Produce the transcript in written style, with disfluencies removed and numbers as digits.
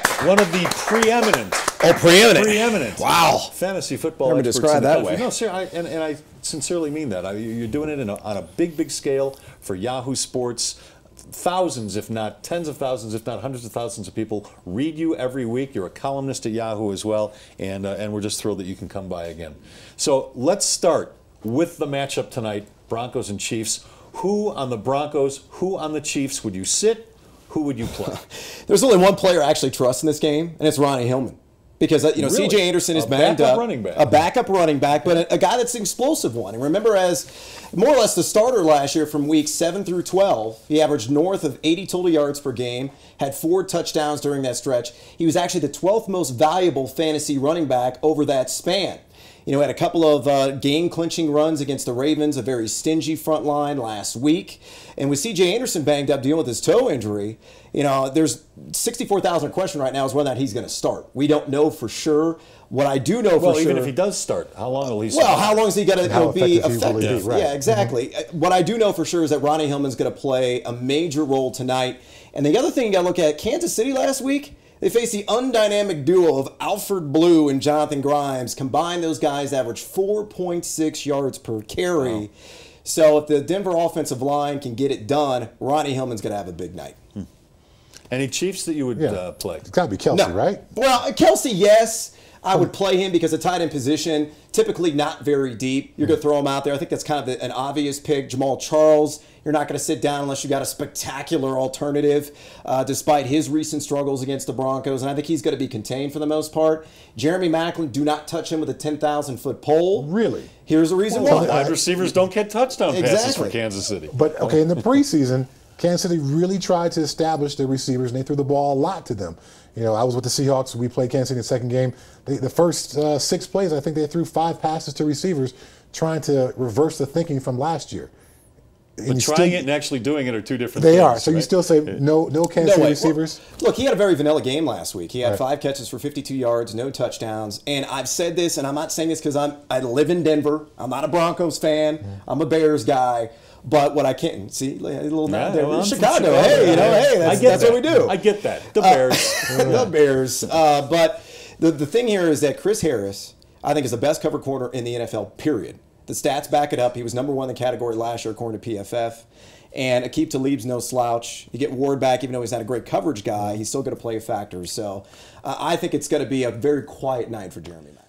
correct. One of the preeminent. Oh, preeminent. Preeminent. Wow. Fantasy football Never experts described in the that country. way. No, sir, and I sincerely mean that. You're doing it on a big, big scale for Yahoo Sports. Thousands, if not tens of thousands, if not hundreds of thousands of people read you every week. You're a columnist at Yahoo as well, and we're just thrilled that you can come by again. So let's start with the matchup tonight, Broncos and Chiefs. Who on the Broncos, who on the Chiefs would you sit? Who would you play? There's only one player I actually trust in this game, and it's Ronnie Hillman. Because, Really? C.J. Anderson is banged backup up. running back. A backup running back, but a guy that's an explosive one. And remember, as more or less the starter last year from weeks 7 through 12, he averaged north of 80 total yards per game, had 4 touchdowns during that stretch. He was actually the 12th most valuable fantasy running back over that span. Had a couple of game-clinching runs against the Ravens, a very stingy front line last week. And with C.J. Anderson banged up dealing with his toe injury, there's 64,000 question right now is whether or not he's going to start. We don't know for sure. What I do know for sure... Well, even if he does start, how long will he start? Well, how long is he going to be effective? Right. Yeah, exactly. What I do know for sure is that Ronnie Hillman's going to play a major role tonight. And the other thing you got to look at, Kansas City last week, they faced the undynamic duo of Alfred Blue and Jonathan Grimes. Combined, those guys averaged 4.6 yards per carry. Wow. So if the Denver offensive line can get it done, Ronnie Hillman's going to have a big night. Any Chiefs that you would play? It's got to be Kelsey, right? Well, Kelsey, yes. I would play him because the tight end position, typically not very deep. You're going to throw him out there. I think that's kind of an obvious pick. Jamal Charles, you're not going to sit down unless you got a spectacular alternative, despite his recent struggles against the Broncos. And I think he's going to be contained for the most part. Jeremy Maclin, do not touch him with a 10,000-foot pole. Really? Here's the reason why. Wide receivers don't get touchdown passes for Kansas City. But, okay, in the preseason, Kansas City really tried to establish their receivers, and they threw the ball a lot to them. I was with the Seahawks. We played Kansas City in the second game. The first 6 plays, I think they threw 5 passes to receivers, trying to reverse the thinking from last year. But trying it and actually doing it are two different things. They are. So right? you still say no Kansas City receivers? Well, look, he had a very vanilla game last week. He had 5 catches for 52 yards, no touchdowns. And I've said this, and I'm not saying this because I live in Denver. I'm not a Broncos fan. I'm a Bears guy. But what I can't see, a little nod there. Chicago. Hey, that's what we do. I get that. The Bears. The Bears. But the thing here is that Chris Harris, I think, is the best cover corner in the NFL, period. The stats back it up. He was number 1 in the category last year, according to PFF. And Aqib Talib's no slouch. You get Ward back, even though he's not a great coverage guy, he's still going to play a factor. So I think it's going to be a very quiet night for Jeremy Maclin.